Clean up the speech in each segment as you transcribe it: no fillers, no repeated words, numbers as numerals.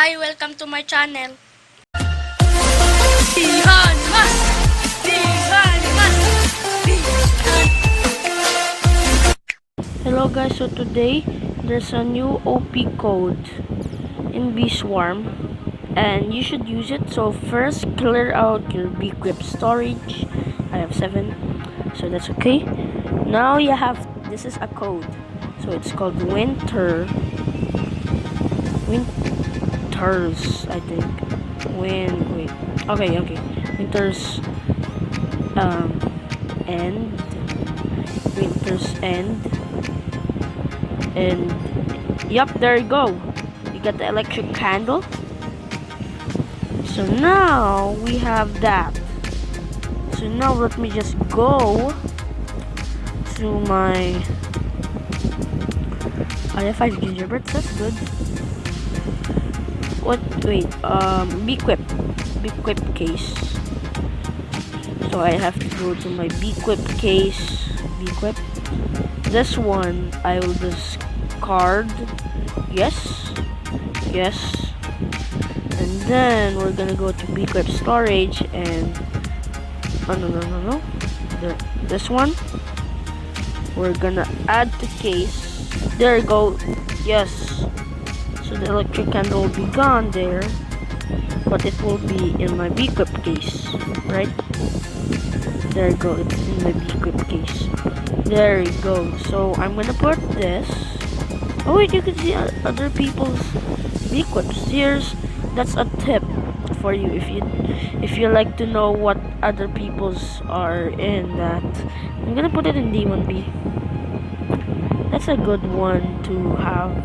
Hi, welcome to my channel. Dihan Mas! Dihan Mas! Hello guys, so today there's a new OP code in Bee Swarm and you should use it. So first clear out your Bee Equip storage. I have 7, so that's okay. Now you have, this is a code. So it's called Winters, I think. Okay. Winters end. Winters end. And yep, there you go. You got the electric candle. So now we have that. So now let me just go to my I have 5 gingerbreads, that's good. Bee Equip case. So I have to go to my Bee Equip case. Bee Equip. This one I will discard. Yes. And then we're gonna go to Bee Equip storage and no. This one. We're gonna add to case. There you go. Yes. So the electric candle will be gone there, but it will be in my Bee Equip case, right? There you go. It's in my Bee Equip case. There you go. So I'm gonna put this. Oh wait, you can see other people's Bee Equips. That's a tip for you if you like to know what other people's are in that. I'm gonna put it in D1B. That's a good one to have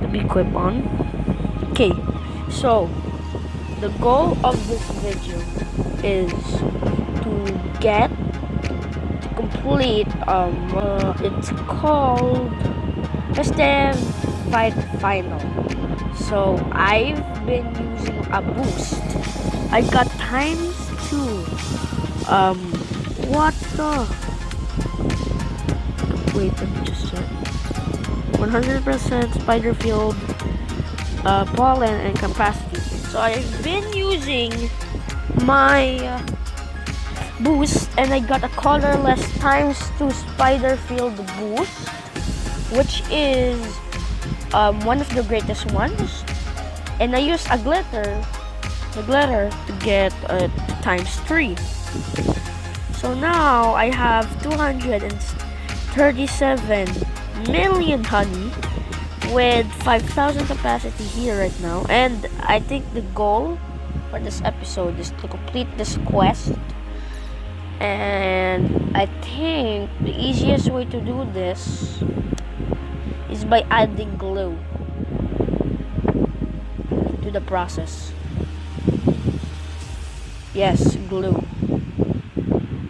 the Bee Equip on. Okay, so the goal of this video is to complete it's called Festive Fight Final. So I've been using a boost. I got ×2. What the? Wait, let me just check. 100% spider field, pollen, and capacity. So I've been using my boost, and I got a colorless ×2 spider field boost, which is one of the greatest ones. And I used the glitter to get ×3. So now I have 237 million honey with 5,000 capacity here right now. And I think the goal for this episode is to complete this quest. And I think the easiest way to do this is by adding glue to the process. Yes, glue.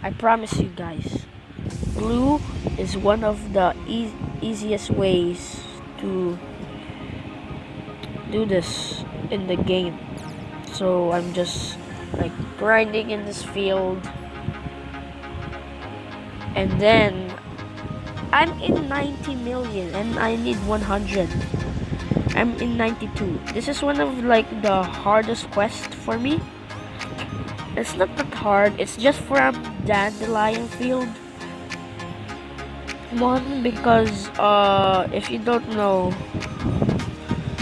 I promise you guys, glue is one of the easiest ways to do this in the game. So I'm just like grinding in this field, and then I'm in 90 million and I need 100. I'm in 92. This is one of like the hardest quest for me. It's not that hard, it's just from dandelion field. One, because if you don't know,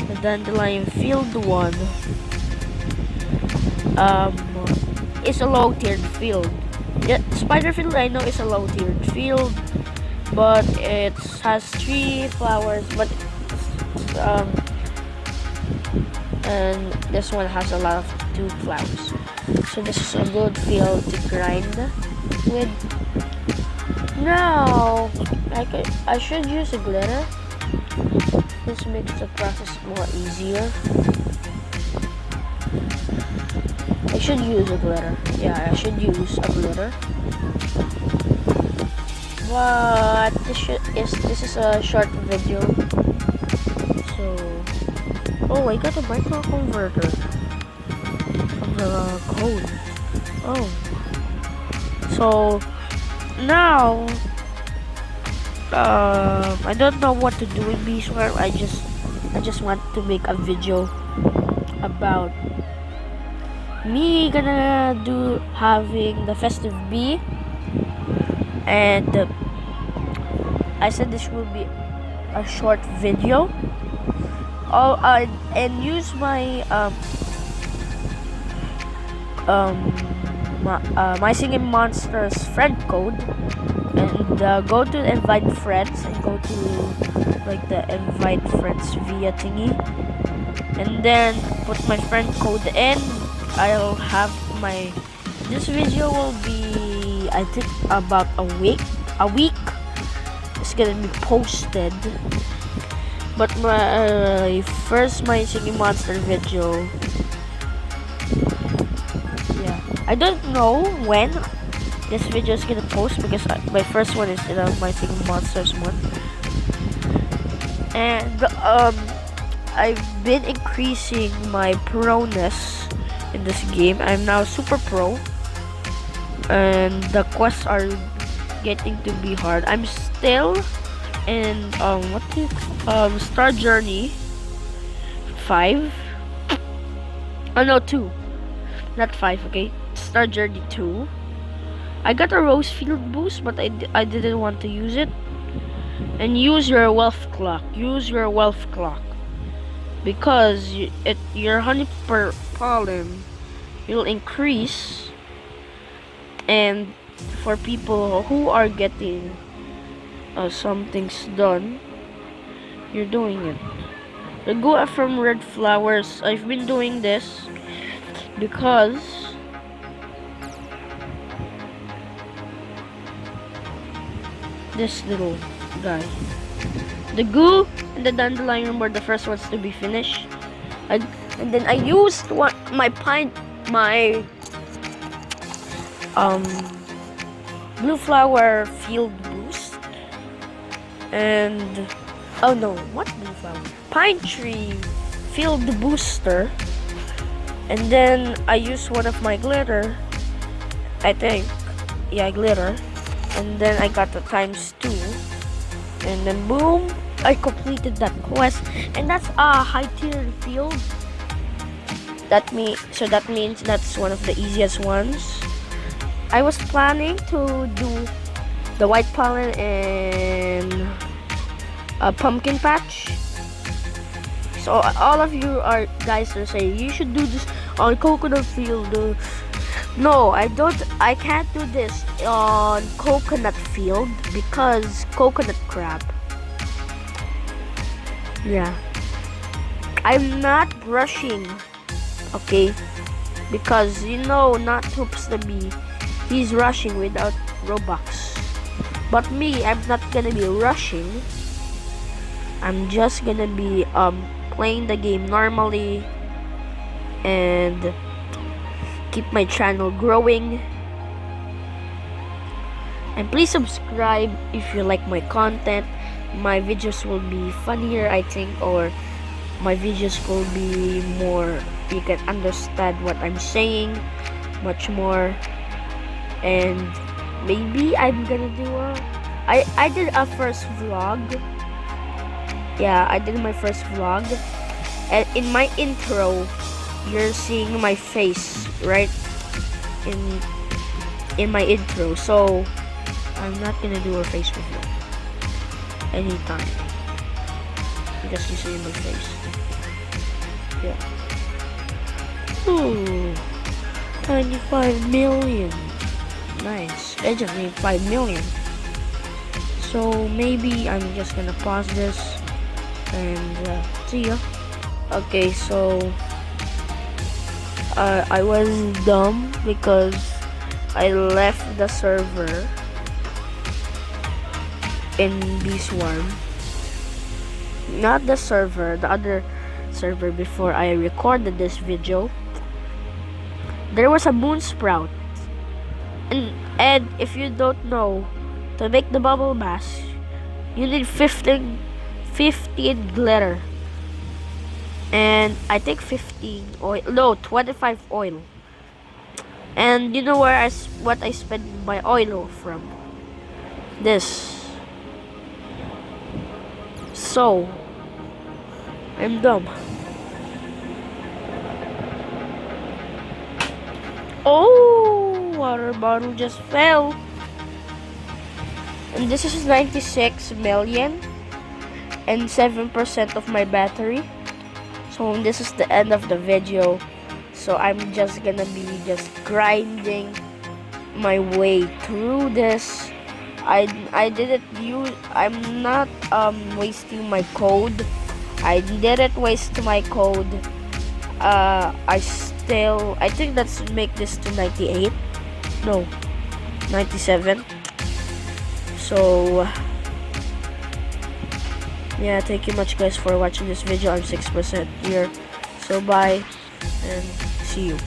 the dandelion field one is a low tiered field. Yeah, spider field I know is a low tiered field, but it has 3 flowers, but and this one has a lot of 2 flowers. So this is a good field to grind with. Now I should use a glitter. This makes the process more easier. I should use a glitter. Yeah, I should use a glitter. But this is a short video. So I got a micro converter of the code. Oh, so now I don't know what to do in Bee Swarm. I just want to make a video about me gonna do having the festive bee, and I said this will be a short video. Oh, and use my my singing monsters friend code, and go to invite friends and go to like the invite friends via thingy, and then put my friend code in. I'll have my this video will be, I think, about a week. It's gonna be posted. But my first my singing monster video, yeah, I don't know when this video is gonna post, because my first one is my singing monsters one, and I've been increasing my proness in this game. I'm now super pro, and the quests are getting to be hard. I'm still in what do you Star Journey 5. Oh no, 2, not 5. Okay, Star Journey 2. I got a rose field boost, but I didn't want to use it. And use your wealth clock. Because your honey per pollen will increase, and for people who are getting some things done, you're doing it. The go from red flowers, I've been doing this because this little guy, the goo and the dandelion were the first ones to be finished. And then I used my blue flower field boost, and oh no, what blue flower? Pine tree field booster, and then I used one of my glitter, I think, yeah, glitter, and then I got the ×2, and then boom, I completed that quest, and that's a high tier field. That means that's one of the easiest ones. I was planning to do the white pollen and a pumpkin patch. So all of you guys are saying you should do this on coconut field. No, I don't. I can't do this on coconut field because coconut crab. Yeah, I'm not rushing. Okay, because not Hoops the Bee, he's rushing without Robux. But me, I'm not gonna be rushing. I'm just gonna be playing the game normally and keep my channel growing. And please subscribe if you like my content. My videos will be funnier, I think, or my videos will be more, you can understand what I'm saying much more. And maybe I'm gonna do I did a first vlog. Yeah, I did my first vlog, and in my intro you're seeing my face right in my intro, so I'm not gonna do a face review anytime because you see my face. Yeah. Ooh, 25 million. Nice. I just need 5 million. So maybe I'm just gonna pause this and see ya. Okay, so I was dumb because I left the server in B-Swarm. Not the server, the other server before I recorded this video. There was a moon sprout. And if you don't know, to make the bubble mask, you need 15 glitter. And I think 15 oil. No, 25 oil. And you know what I spent my oil from? This. So, I'm dumb. Oh, water bottle just fell. And this is 96 million and 7% of my battery. So this is the end of the video. So I'm just gonna be just grinding my way through this. I didn't use, I'm not wasting my code. I didn't waste my code. I think let's make this to 98. No, 97. So yeah, thank you much guys for watching this video. I'm 6% here. So bye and see you.